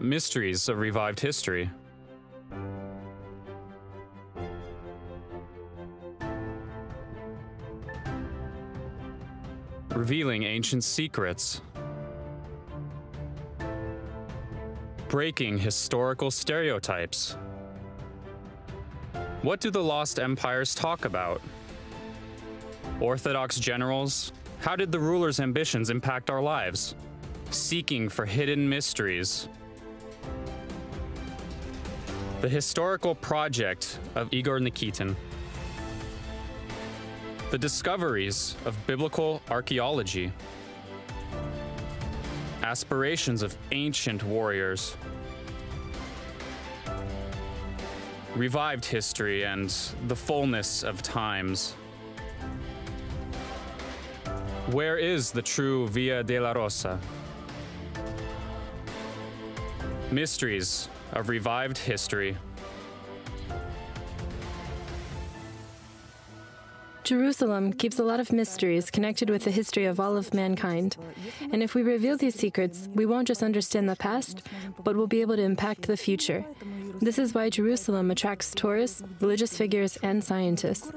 Mysteries of revived history. Revealing ancient secrets. Breaking historical stereotypes. What do the lost empires talk about? Orthodox generals? How did the rulers' ambitions impact our lives? Seeking for hidden mysteries. The historical project of Igor Nikitin. The discoveries of biblical archaeology. Aspirations of ancient warriors. Revived history and the fullness of times. Where is the true Via della Rosa? Mysteries of revived history. Jerusalem keeps a lot of mysteries connected with the history of all of mankind. And if we reveal these secrets, we won't just understand the past, but we'll be able to impact the future. This is why Jerusalem attracts tourists, religious figures, and scientists.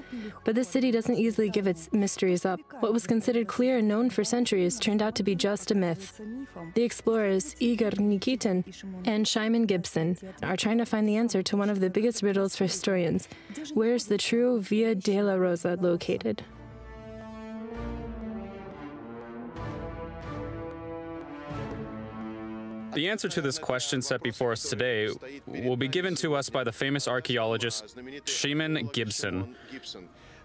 But this city doesn't easily give its mysteries up. What was considered clear and known for centuries turned out to be just a myth. The explorers Igor Nikitin and Simon Gibson are trying to find the answer to one of the biggest riddles for historians. Where's the true Via della Rosa located? The answer to this question set before us today will be given to us by the famous archaeologist Simon Gibson.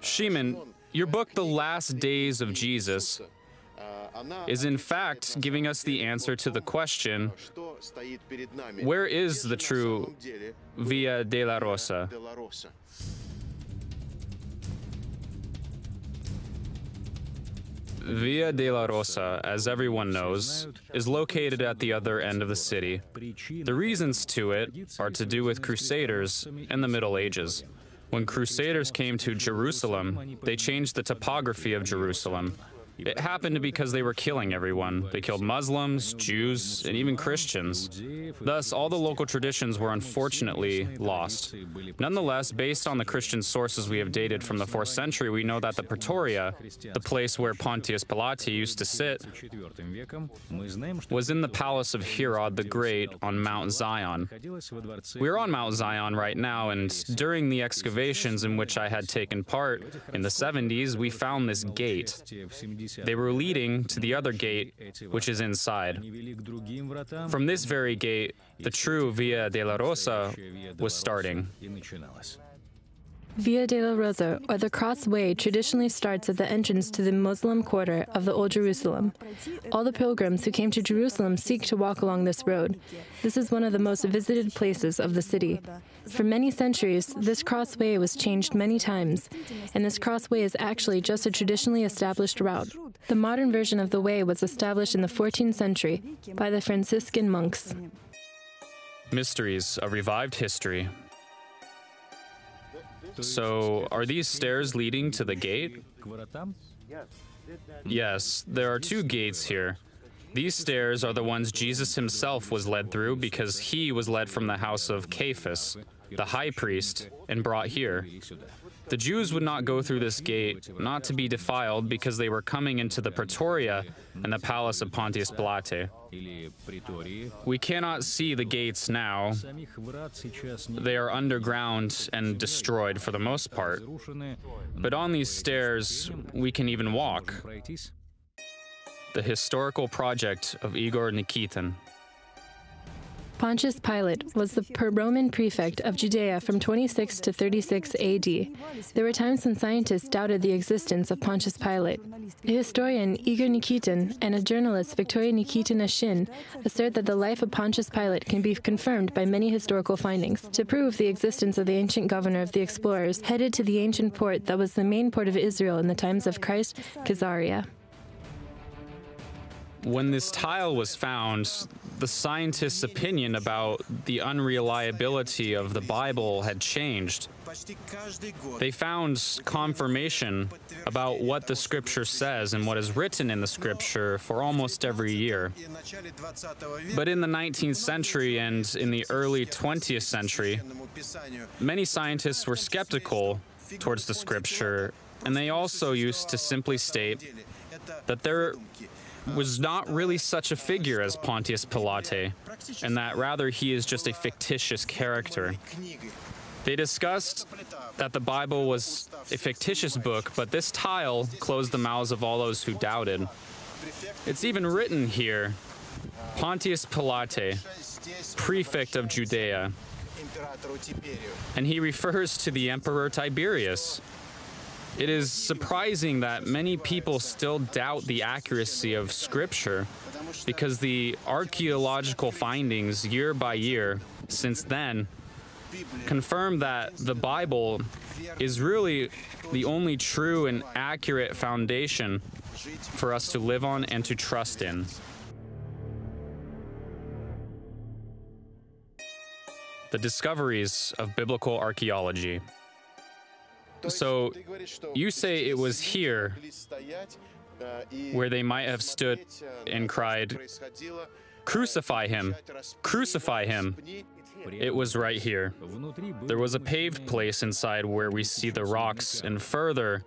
Simon, your book, The Last Days of Jesus, is in fact giving us the answer to the question, where is the true Via della Rosa? Via della Rosa, as everyone knows, is located at the other end of the city. The reasons to it are to do with crusaders in the Middle Ages. When crusaders came to Jerusalem, they changed the topography of Jerusalem. It happened because they were killing everyone. They killed Muslims, Jews, and even Christians. Thus, all the local traditions were unfortunately lost. Nonetheless, based on the Christian sources we have dated from the 4th century, we know that the Pretoria, the place where Pontius Pilate used to sit, was in the palace of Herod the Great on Mount Zion. We're on Mount Zion right now, and during the excavations in which I had taken part in the 70s, we found this gate. They were leading to the other gate, which is inside. From this very gate, the true Via della Rosa was starting. Via della Rosa, or the Cross Way, traditionally starts at the entrance to the Muslim quarter of the Old Jerusalem. All the pilgrims who came to Jerusalem seek to walk along this road. This is one of the most visited places of the city. For many centuries, this crossway was changed many times, and this crossway is actually just a traditionally established route. The modern version of the way was established in the 14th century by the Franciscan monks. Mysteries of revived history. So, are these stairs leading to the gate? Yes, there are 2 gates here. These stairs are the ones Jesus himself was led through because he was led from the house of Caiaphas, the high priest, and brought here. The Jews would not go through this gate, not to be defiled, because they were coming into the Pretoria and the palace of Pontius Pilate. We cannot see the gates now. They are underground and destroyed for the most part. But on these stairs, we can even walk. The historical project of Igor Nikitin. Pontius Pilate was the Roman prefect of Judea from 26 to 36 AD. There were times when scientists doubted the existence of Pontius Pilate. A historian, Igor Nikitin, and a journalist, Victoria Nikitina-Shin, assert that the life of Pontius Pilate can be confirmed by many historical findings. To prove the existence of the ancient governor of the explorers, headed to the ancient port that was the main port of Israel in the times of Christ, Caesarea. When this tile was found, the scientists' opinion about the unreliability of the Bible had changed. They found confirmation about what the Scripture says and what is written in the Scripture for almost every year. But in the 19th century and in the early 20th century, many scientists were skeptical towards the Scripture, and they also used to simply state that there was not really such a figure as Pontius Pilate, and that rather he is just a fictitious character. They discussed that the Bible was a fictitious book, but this tile closed the mouths of all those who doubted. It's even written here, Pontius Pilate, prefect of Judea, and he refers to the Emperor Tiberius. It is surprising that many people still doubt the accuracy of Scripture because the archaeological findings year by year since then confirm that the Bible is really the only true and accurate foundation for us to live on and to trust in. The discoveries of biblical archaeology. So, you say it was here where they might have stood and cried, "Crucify him! Crucify him!" It was right here. There was a paved place inside where we see the rocks, and further,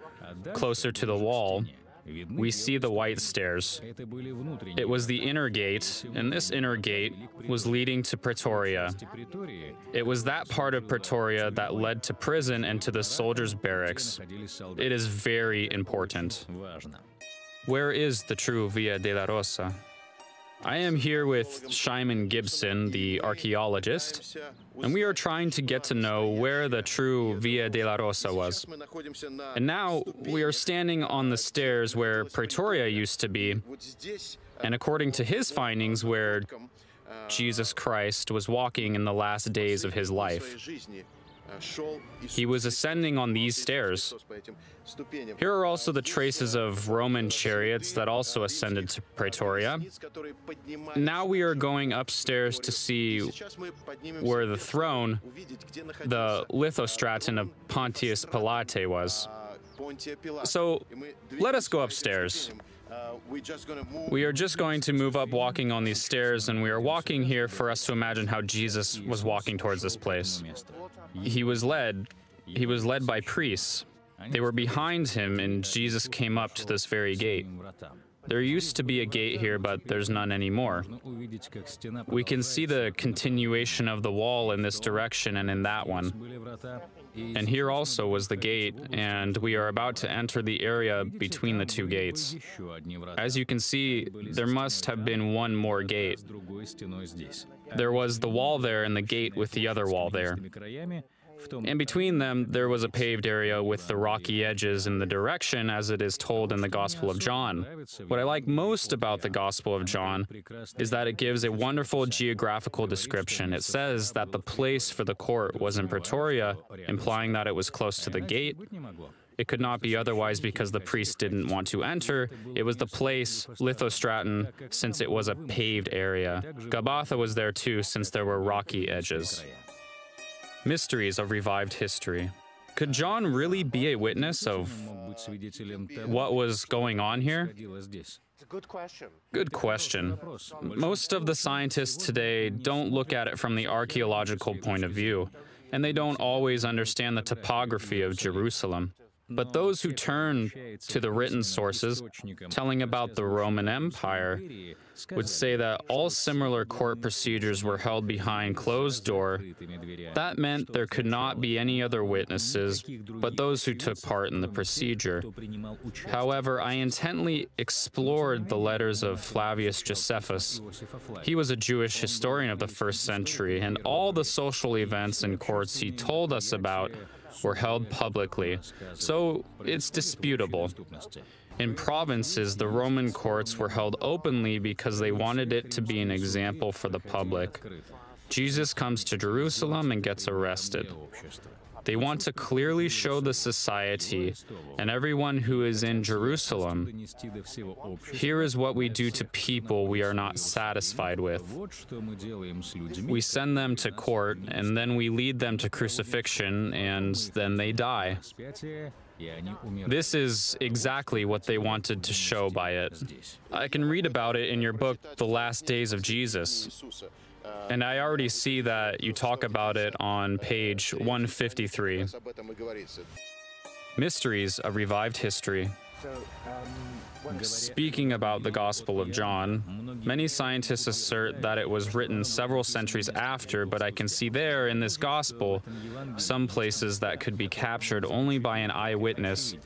closer to the wall, we see the white stairs. It was the inner gate, and this inner gate was leading to Pretoria. It was that part of Pretoria that led to prison and to the soldiers' barracks. It is very important. Where is the true Via della Rosa? I am here with Shimon Gibson, the archaeologist, and we are trying to get to know where the true Via della Rosa was. And now we are standing on the stairs where Pretoria used to be, and according to his findings, where Jesus Christ was walking in the last days of his life. He was ascending on these stairs. Here are also the traces of Roman chariots that also ascended to Pretoria. Now we are going upstairs to see where the throne, the lithostraton of Pontius Pilate, was. So let us go upstairs. We are just going to move up walking on these stairs, and we are walking here for us to imagine how Jesus was walking towards this place. He was led by priests. They were behind him, and Jesus came up to this very gate. There used to be a gate here, but there's none anymore. We can see the continuation of the wall in this direction and in that one. And here also was the gate, and we are about to enter the area between the two gates. As you can see, there must have been one more gate. There was the wall there and the gate with the other wall there. In between them, there was a paved area with the rocky edges in the direction as it is told in the Gospel of John. What I like most about the Gospel of John is that it gives a wonderful geographical description. It says that the place for the court was in Pretoria, implying that it was close to the gate. It could not be otherwise because the priests didn't want to enter. It was the place, lithostraton, since it was a paved area. Gabbatha was there too, since there were rocky edges. Mysteries of revived history. Could John really be a witness of what was going on here? Good question. Most of the scientists today don't look at it from the archaeological point of view, and they don't always understand the topography of Jerusalem. But those who turn to the written sources telling about the Roman Empire would say that all similar court procedures were held behind closed door. That meant there could not be any other witnesses but those who took part in the procedure. However, I intently explored the letters of Flavius Josephus. He was a Jewish historian of the 1st century, and all the social events and courts he told us about were held publicly, so it's disputable. In provinces, the Roman courts were held openly because they wanted it to be an example for the public. Jesus comes to Jerusalem and gets arrested. They want to clearly show the society and everyone who is in Jerusalem, here is what we do to people we are not satisfied with. We send them to court, and then we lead them to crucifixion, and then they die. This is exactly what they wanted to show by it. I can read about it in your book, The Last Days of Jesus. And I already see that you talk about it on page 153. Mysteries of Revived History. Speaking about the Gospel of John, many scientists assert that it was written several centuries after, but I can see there in this Gospel some places that could be captured only by an eyewitness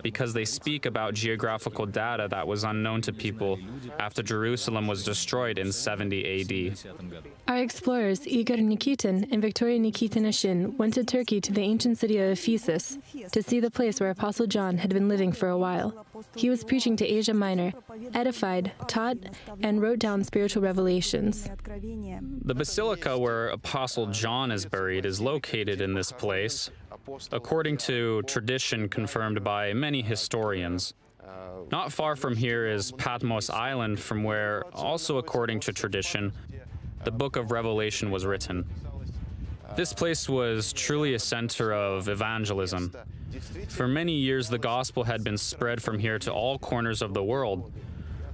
because they speak about geographical data that was unknown to people after Jerusalem was destroyed in 70 AD. Our explorers Igor Nikitin and Victoria Nikitin went to Turkey to the ancient city of Ephesus to see the place where Apostle John had been living for a while. He was preaching to Asia Minor, edified, taught, and wrote down spiritual revelations. The basilica where Apostle John is buried is located in this place, according to tradition confirmed by many historians. Not far from here is Patmos Island, from where, also according to tradition, the book of Revelation was written. This place was truly a center of evangelism. For many years, the gospel had been spread from here to all corners of the world.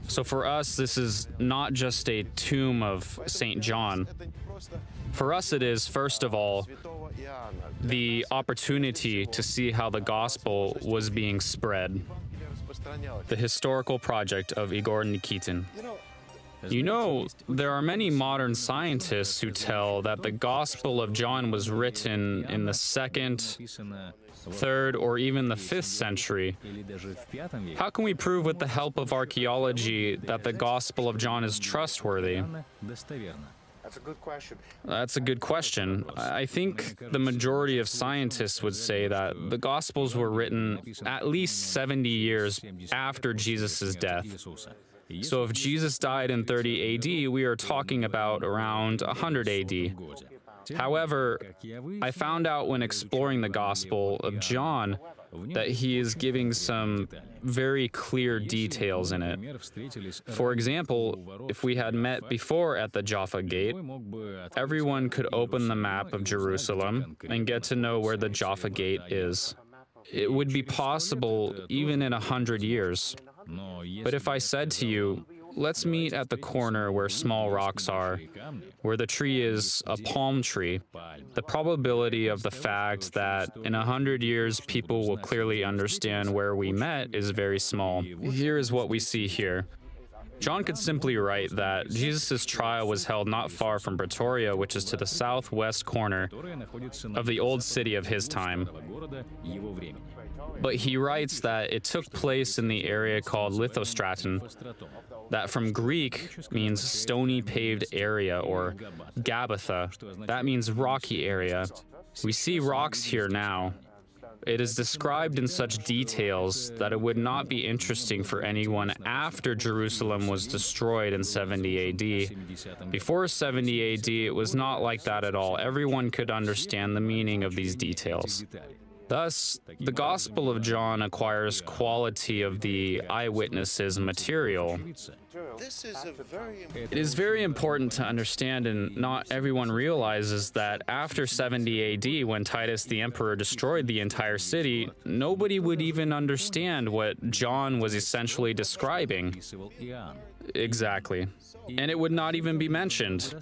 So for us, this is not just a tomb of St. John. For us, it is, first of all, the opportunity to see how the gospel was being spread. The historical project of Igor Nikitin. You know, there are many modern scientists who tell that the Gospel of John was written in the 2nd, 3rd, or even the 5th century. How can we prove with the help of archaeology that the Gospel of John is trustworthy? That's a good question. I think the majority of scientists would say that the Gospels were written at least 70 years after Jesus' death. So if Jesus died in 30 AD, we are talking about around 100 AD. However, I found out when exploring the Gospel of John that he is giving some very clear details in it. For example, if we had met before at the Jaffa Gate, everyone could open the map of Jerusalem and get to know where the Jaffa Gate is. It would be possible even in 100 years. But if I said to you, let's meet at the corner where small rocks are, where the tree is a palm tree, the probability of the fact that in 100 years people will clearly understand where we met is very small. Here is what we see here. John could simply write that Jesus' trial was held not far from Pretoria, which is to the southwest corner of the old city of his time. But he writes that it took place in the area called Lithostraton, that from Greek means stony paved area, or Gabbatha. That means rocky area. We see rocks here now. It is described in such details that it would not be interesting for anyone after Jerusalem was destroyed in 70 AD. Before 70 AD, it was not like that at all. Everyone could understand the meaning of these details. Thus, the Gospel of John acquires quality of the eyewitnesses' material. It is very important to understand, and not everyone realizes that after 70 AD, when Titus the Emperor destroyed the entire city, nobody would even understand what John was essentially describing. Exactly. And it would not even be mentioned.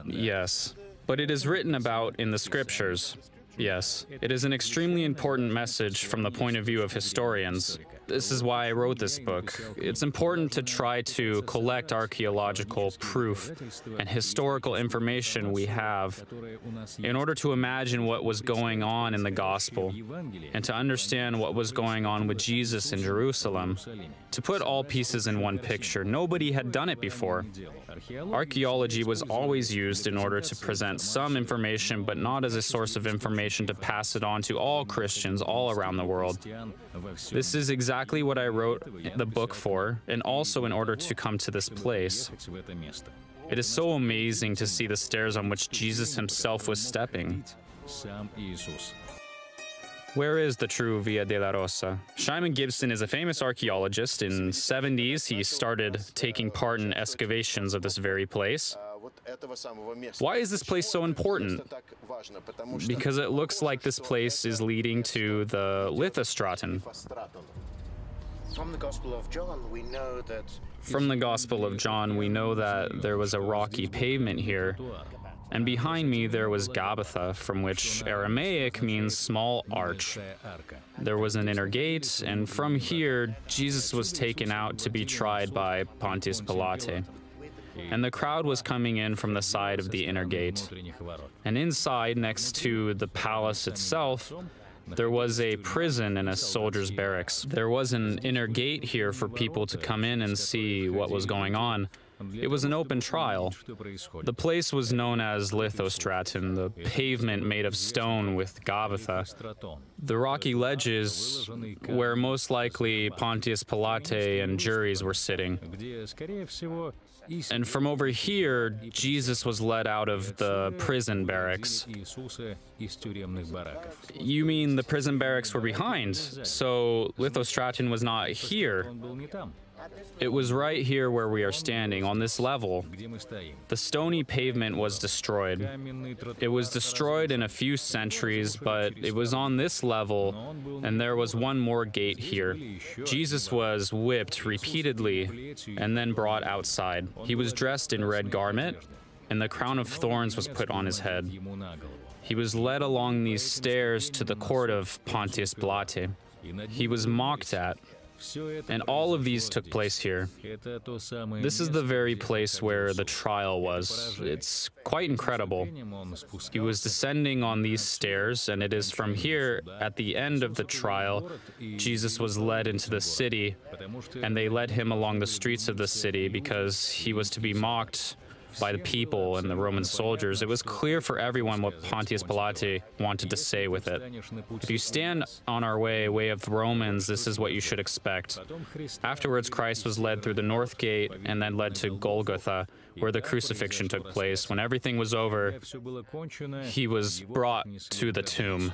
Yes. But it is written about in the scriptures. Yes, it is an extremely important message from the point of view of historians. This is why I wrote this book. It's important to try to collect archaeological proof and historical information we have in order to imagine what was going on in the gospel and to understand what was going on with Jesus in Jerusalem. To put all pieces in one picture, nobody had done it before. Archaeology was always used in order to present some information, but not as a source of information to pass it on to all Christians all around the world. This is exactly what I wrote the book for, and also in order to come to this place. It is so amazing to see the stairs on which Jesus himself was stepping. Where is the true Via della Rosa? Simon Gibson is a famous archaeologist. In the 70s, he started taking part in excavations of this very place. Why is this place so important? Because it looks like this place is leading to the lithostraton. From the Gospel of John, we know that there was a rocky pavement here, and behind me there was Gabbatha, from which Aramaic means small arch. There was an inner gate, and from here Jesus was taken out to be tried by Pontius Pilate. And the crowd was coming in from the side of the inner gate. And inside, next to the palace itself, there was a prison and a soldier's barracks. There was an inner gate here for people to come in and see what was going on. It was an open trial. The place was known as lithostraton, the pavement made of stone with Gabbatha. The rocky ledges where most likely Pontius Pilate and juries were sitting. And from over here, Jesus was led out of the prison barracks. You mean the prison barracks were behind? So lithostraton was not here. It was right here where we are standing, on this level. The stony pavement was destroyed. It was destroyed in a few centuries, but it was on this level, and there was one more gate here. Jesus was whipped repeatedly and then brought outside. He was dressed in red garment, and the crown of thorns was put on his head. He was led along these stairs to the court of Pontius Pilate. He was mocked at. And all of these took place here. This is the very place where the trial was. It's quite incredible. He was descending on these stairs, and it is from here, at the end of the trial, Jesus was led into the city, and they led him along the streets of the city because he was to be mocked by the people and the Roman soldiers. It was clear for everyone what Pontius Pilate wanted to say with it. If you stand on our way of the Romans, this is what you should expect. Afterwards, Christ was led through the north gate and then led to Golgotha, where the crucifixion took place. When everything was over, he was brought to the tomb.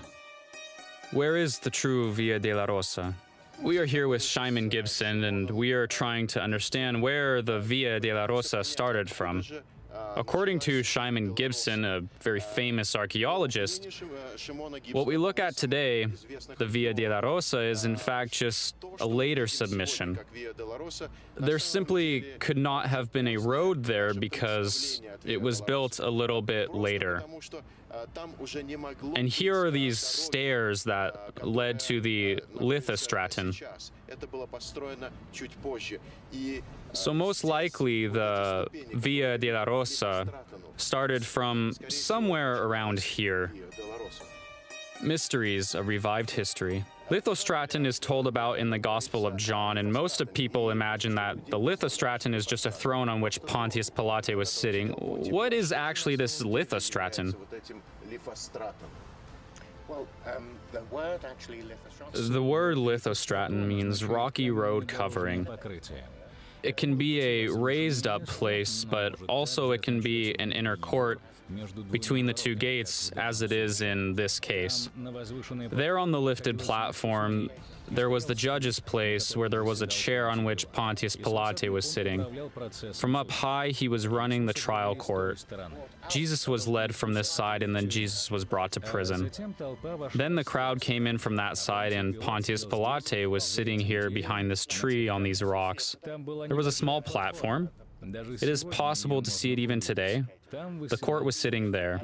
Where is the true Via della Rosa? We are here with Simon Gibson, and we are trying to understand where the Via della Rosa started from. According to Simon Gibson, a very famous archaeologist, what we look at today, the Via della Rosa, is in fact just a later submission. There simply could not have been a road there because it was built a little bit later. And here are these stairs that led to the lithostraton. So most likely the Via della Rosa started from somewhere around here. Mysteries of revived history. Lithostraton is told about in the Gospel of John, and most of people imagine that the lithostraton is just a throne on which Pontius Pilate was sitting. What is actually this lithostraton? The word lithostraton means rocky road covering. It can be a raised up place, but also it can be an inner court between the two gates, as it is in this case. There on the lifted platform, there was the judge's place, where there was a chair on which Pontius Pilate was sitting. From up high, he was running the trial court. Jesus was led from this side, and then Jesus was brought to prison. Then the crowd came in from that side, and Pontius Pilate was sitting here behind this tree on these rocks. There was a small platform. It is possible to see it even today. The court was sitting there.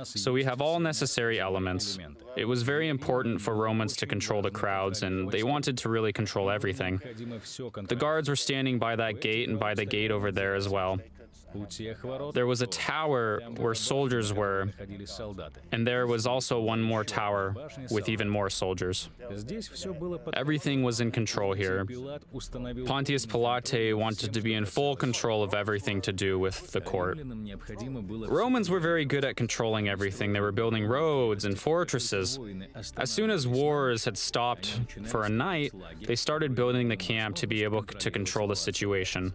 So we have all necessary elements. It was very important for Romans to control the crowds, and they wanted to really control everything. The guards were standing by that gate and by the gate over there as well. There was a tower where soldiers were, and there was also one more tower with even more soldiers. Everything was in control here. Pontius Pilate wanted to be in full control of everything to do with the court. Romans were very good at controlling everything. They were building roads and fortresses. As soon as wars had stopped for a night, they started building the camp to be able to control the situation.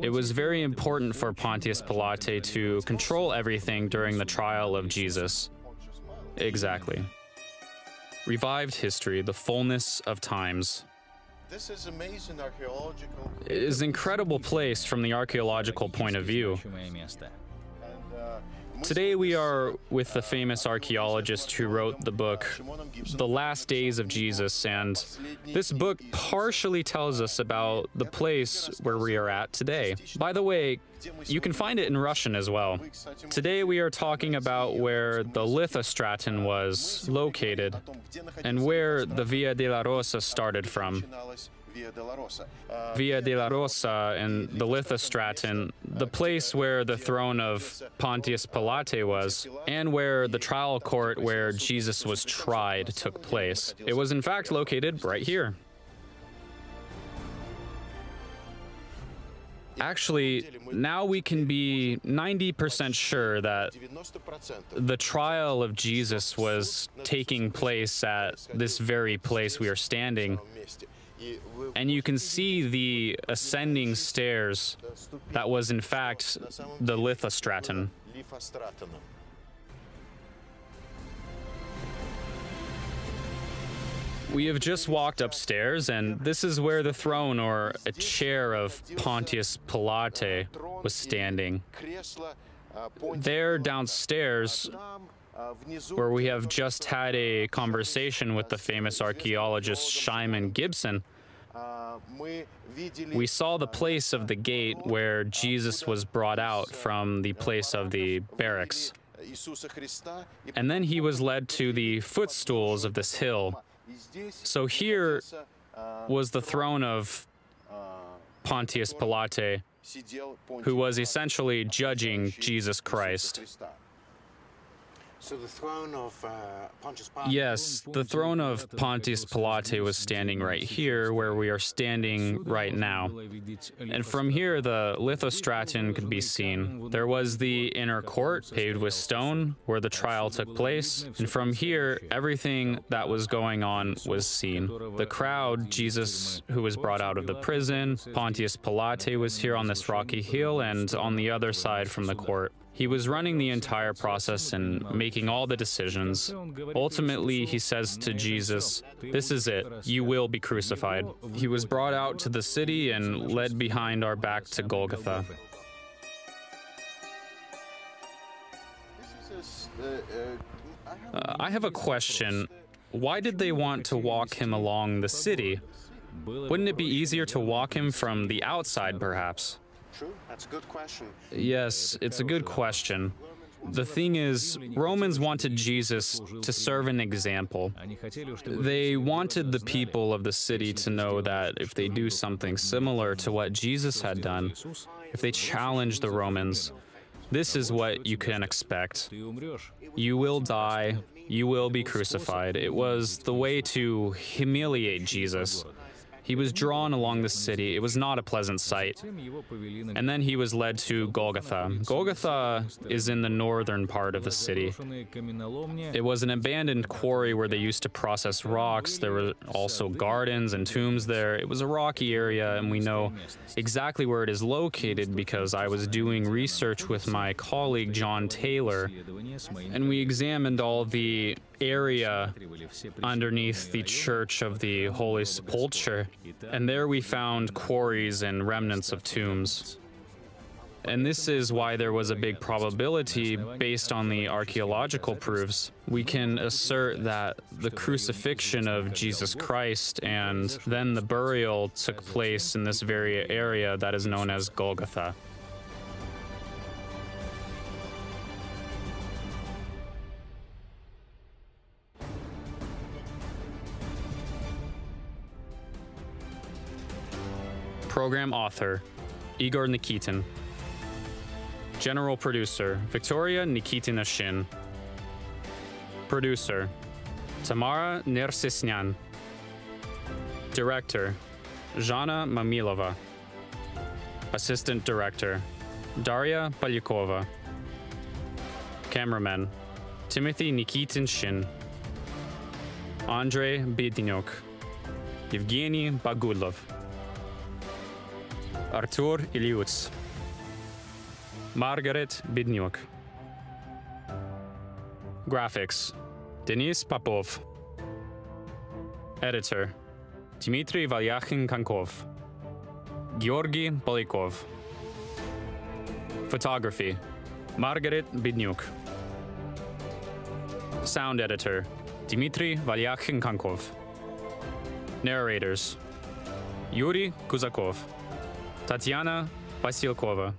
It was very important for Pontius Pilate to control everything during the trial of Jesus. Exactly. revived history, the fullness of times. This is amazing archaeological. It is an incredible place from the archaeological point of view. Today we are with the famous archaeologist who wrote the book, The Last Days of Jesus, and this book partially tells us about the place where we are at today. By the way, you can find it in Russian as well. Today we are talking about where the lithostraton was located and where the Via della Rosa started from. Via della Rosa and the lithostraton, the place where the throne of Pontius Pilate was, and where the trial court where Jesus was tried took place. It was in fact located right here. Actually, now we can be 90% sure that the trial of Jesus was taking place at this very place we are standing. And you can see the ascending stairs that was in fact the lithostraton. We have just walked upstairs, and this is where the throne or a chair of Pontius Pilate was standing. There downstairs, where we have just had a conversation with the famous archaeologist Simon Gibson, we saw the place of the gate where Jesus was brought out from the place of the barracks. And then he was led to the footstools of this hill. So here was the throne of Pontius Pilate, who was essentially judging Jesus Christ. So the throne of Pontius Pilate. Yes, the throne of Pontius Pilate was standing right here, where we are standing right now. And from here, the lithostraton could be seen. There was the inner court, paved with stone, where the trial took place. And from here, everything that was going on was seen. The crowd, Jesus, who was brought out of the prison, Pontius Pilate was here on this rocky hill and on the other side from the court. He was running the entire process and making all the decisions. Ultimately, he says to Jesus, "This is it. You will be crucified." He was brought out to the city and led behind our back to Golgotha. I have a question. Why did they want to walk him along the city? Wouldn't it be easier to walk him from the outside, perhaps? True, that's a good question. Yes, it's a good question. The thing is, Romans wanted Jesus to serve an example. They wanted the people of the city to know that if they do something similar to what Jesus had done, if they challenge the Romans, this is what you can expect. You will die, you will be crucified. It was the way to humiliate Jesus. He was drawn along the city. It was not a pleasant sight. And then he was led to Golgotha. Golgotha is in the northern part of the city. It was an abandoned quarry where they used to process rocks. There were also gardens and tombs there. It was a rocky area, and we know exactly where it is located because I was doing research with my colleague John Taylor, and we examined all the area underneath the Church of the Holy Sepulchre, and there we found quarries and remnants of tombs. And this is why there was a big probability, based on the archaeological proofs, we can assert that the crucifixion of Jesus Christ and then the burial took place in this very area that is known as Golgotha. Program author, Igor Nikitin. General producer, Victoria Nikitina Shin. Producer, Tamara Nersesnyan. Director, Zhana Mamilova. Assistant Director, Daria Polyakova. Cameraman, Timothy Nikitin Shin. Andrei Bedinyuk. Evgeny Bagudlov. Artur Iliuts. Margaret Bidnyuk. Graphics, Denis Popov. Editor: Dmitry Valyakhin-Konkov. Georgy Polykov. Photography: Margaret Bidnyuk. Sound editor: Dmitry Valyakhin-Konkov. Narrators: Yuri Kuzakov, Tatiana Vasilkova,